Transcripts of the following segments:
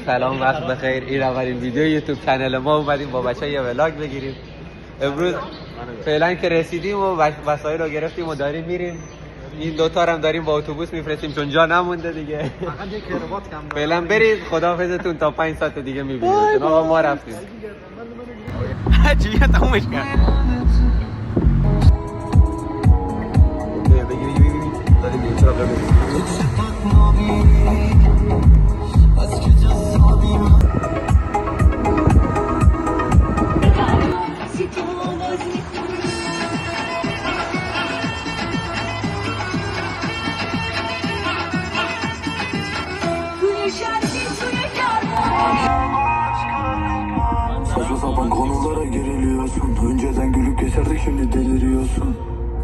سلام، وقت بخیر. این اولین ویدیو یوتیوب چنل ما. اومدیم با بچه‌ها یه ولاگ بگیریم. امروز فعلا که رسیدیم و وسایل رو گرفتیم و داریم میریم. این دوتا هم داریم با اتوبوس میفرستیم چون جا نمونده دیگه. فعلا برید، خداحافظتون تا 5 ساعت دیگه میبینیم. آقا ما رفتیم. چیه تمومش کرد. Saçma sapan konulara geriliyorsun. Önceden gülüp geçerdik, şimdi deliriyorsun.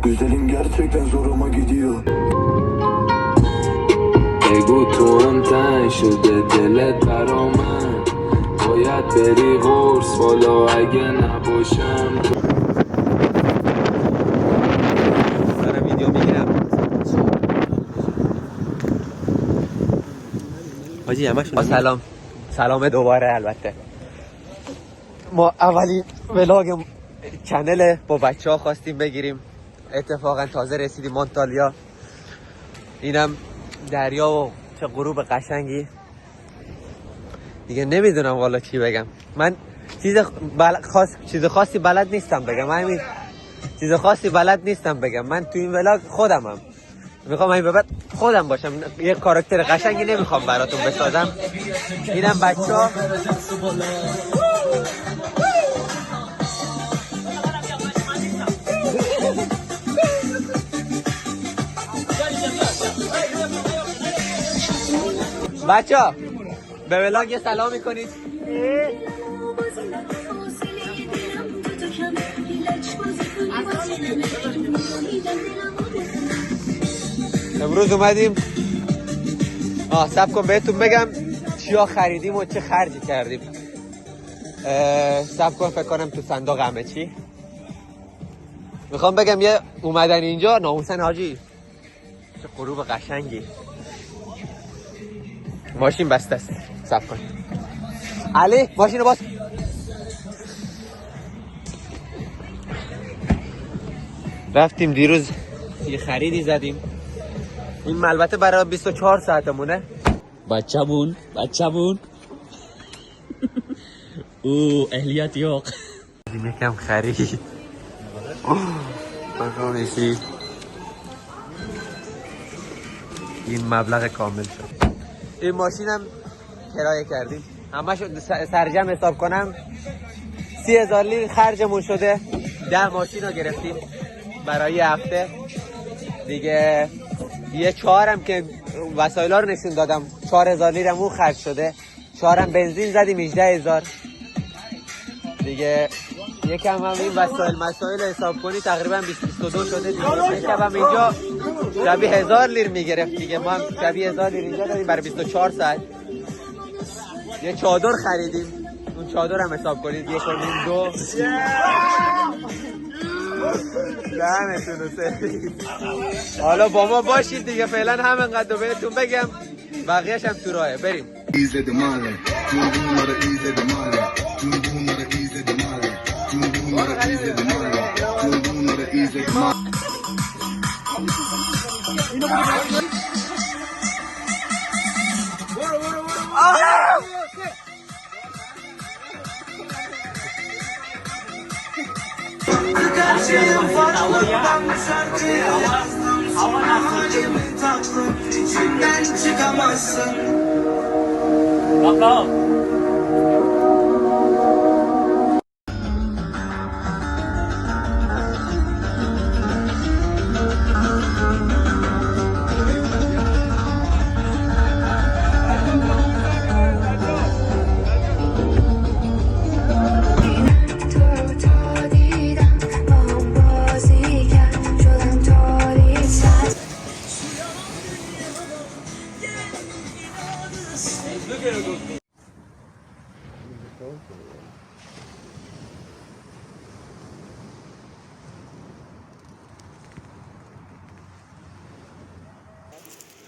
Güzelim gerçekten zoruma gidiyor. بگو تو هم تنگ شده دلت برا من باید بری قرص بالا اگه نباشم. دارم ویدیو میگیرم. حاجی همشون سلام دوباره. البته ما اولین ولاگ چنل با بچه ها خواستیم بگیریم. اتفاقا تازه رسیدیم مونتالیا. اینم دریا و چه غروب قشنگی. دیگه نمیدونم والا چی بگم. من چیز خاصی بلد نیستم بگم. همین چیز خاصی بلد نیستم بگم. من تو این ولاگ خودمم. میخوام این بعد خودم باشم. یه کاراکتر قشنگی نمیخوام براتون بسازم. اینم بچه‌ها. بچه‌ها به ولاگ سلام میکنید. امروز اومدیم صبر کن بهتون بگم چیا خریدیم و چه خرجی کردیم. صبر کن فکر کنم تو صندوق همه چی. میخوام بگم یه اومدن اینجا ناموسن حاجی چه غروب قشنگی. ماشین بسته است. صبر کن علی ماشینو باز. رفتیم دیروز یه خریدی زدیم. این البته برای 24 ساعتمونه. بچه‌مون او اهلیت یاق یکم خرید بگو این مبلغ کامل شد. این ماشینم کرایه کردیم. همش سرجم حساب کنم 30,000 لیر خرجمون شده. 10 ماشین رو گرفتیم برای یه هفته دیگه. یه 4 هم که وسایل رو نشون دادم 4,000 لیر هم اون خرج شده. 4 هم بنزین زدیم 18,000 دیگه. یکم هم این مسائل حساب کنی تقریبا 22 شده دیگه. یکم هم اینجا شبیه 1000 لیر میگرفت دیگه. ما هم شبیه 1000 لیر اینجا دادیم برای 24 ساعت. یه چادر خریدیم. اون چادر هم حساب کنید 1.5 2 دهنتون رو سرویس. حالا با ما باشید دیگه. فعلا همینقدر بهتون بگم، بقیه‌ش هم تو راهه. بریم. Gerçeğin farklıdan serti Halim tatlım içinden çıkamazsın. Bakalım.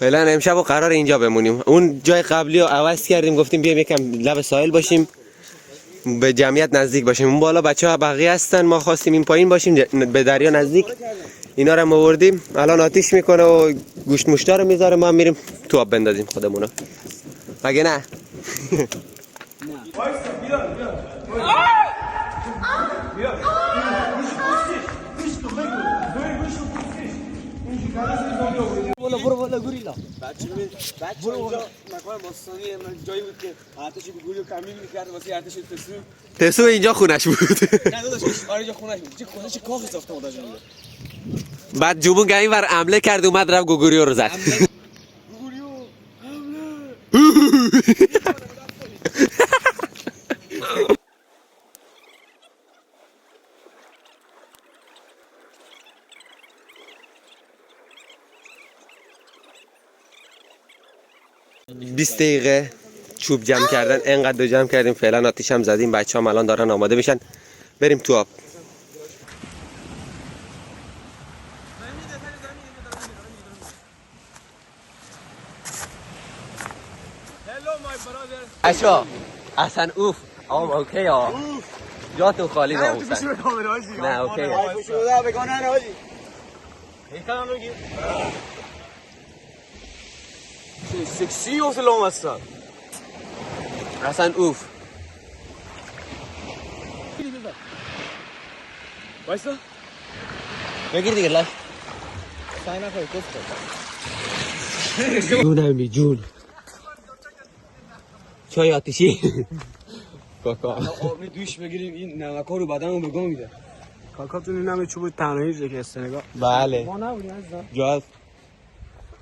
فعلا امشب و قرار اینجا بمونیم. اون جای قبلی رو عوض کردیم، گفتیم بیایم یکم لب ساحل باشیم، به جمعیت نزدیک باشیم. اون بالا بچه‌ها بقیه هستن، ما خواستیم این پایین باشیم به دریا نزدیک. اینا رو هم آوردیم، الان آتیش میکنه و گوشت مشتا رو میذاره، ما هم میریم تو آب بندازیم خودمونو. مگه نه؟ برو گوریلا برو مکان باستانی جایی بود که ارتش گوریو کمین می‌کرد واسه ارتش تسو اینجا خونش بود. نه داداش آره اینجا خونش بود. چه خونش کاخی ساخته بود اونجا. بعد جوبون گاین ور حمله کرد، اومد رفت گوگوریو رو زد. گوریو حمله 20 دقیقه چوب جمع کردن، انقدر دو جمع کردیم، فعلا آتیش هم زدیم، بچه‌ها الان دارن آماده میشن بریم تو آب. اشا اصلا اوف آم اوکی ها جاتون خالی ناموسن. نه اوکی شده بگانن حاجی سکسی و سلام هستن اصلا اوف. وایسا بگیر دیگه لاش سعی نکنی کس کن جونمی جون چای آتیشی کاکا آب دوش بگیریم این نمکا رو بدن رو بگاه میده کاکاتون این همه چوب تنهایی شکسته نگاه بله ما نبودی عزیزم جاز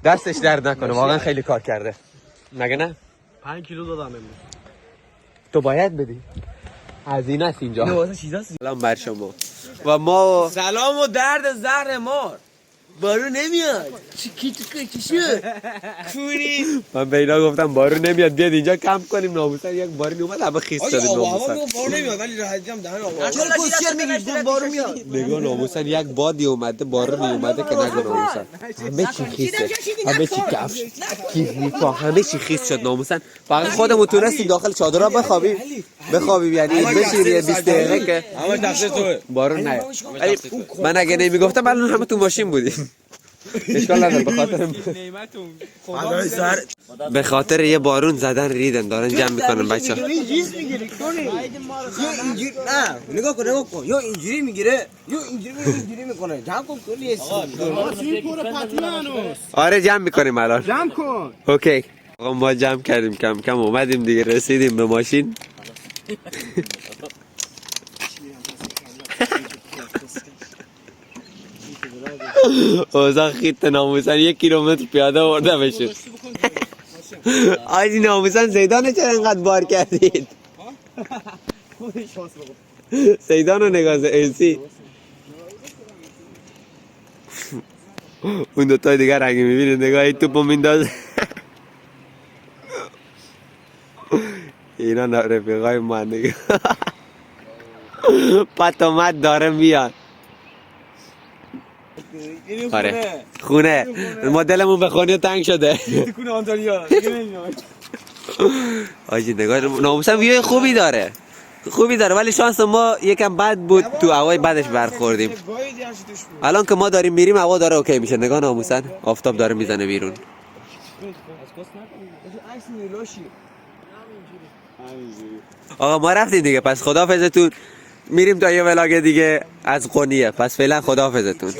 دستش درد نکنه، واقعا خیلی کار کرده مگه نه؟ 5 کیلو دادم امروز تو باید بدی هزینه است اینجا. واسه چیزاست سلام بر شما و ما سلام و درد زهر مار بارو نمیاد چی شد کوری من به اینا گفتم بارون نمیاد بیاد اینجا کمپ کنیم، ناموسن یک بارون اومد همه خیس شده ناموسن. بارو نمیاد ولی راحتیم دهن آقا چرا کوسچر میگی بارو میاد؟ نگاه ناموسن یک بادی اومده بارون اومده که نگو ناموسن همه چی خیسه، همه چی کفش کیف میپا همه چی خیس شد ناموسن. فقط خودمون تونستیم داخل چادرها بخوابیم یعنی بشینیم 20 دقیقه که همه تقصیر توه بارون نیاد. ولی من اگه نمیگفتم الان همه تو ماشین بودیم. اشکال نداره به خاطر یه بارون زدن ریدن دارن جمع میکنن بچه‌ها. اینجوری نه نگاه کن یا اینجوری میگیره یا اینجوری میکنه جمع کن کلی آره جمع میکنیم الان. جمع کن اوکی آقا ما جمع کردیم کم کم اومدیم دیگه رسیدیم به ماشین. اوزا خیت ناموسن 1 کیلومتر پیاده ورده بشید. آجی ناموسن زیدان چرا انقدر بار کردید؟ زیدان رو نگاه ایسی اون دوتای دیگر اگه میبینید نگاه این توپو مینداز. اینا رفیقای من نگاه پتومت داره میاد. آره خونه ما دلمون به خونه تنگ شده. خونه آنتالیا آجی نگاه ناموسن ویو خوبی داره ولی شانس ما یکم بد بود، تو هوای بدش برخوردیم. الان که ما داریم میریم هوا داره اوکی میشه. نگاه ناموسن آفتاب داره میزنه بیرون. آقا ما رفتیم دیگه پس خداحافظتون، میریم تا یه ولاگ دیگه از قونیه. پس فعلا خداحافظتون.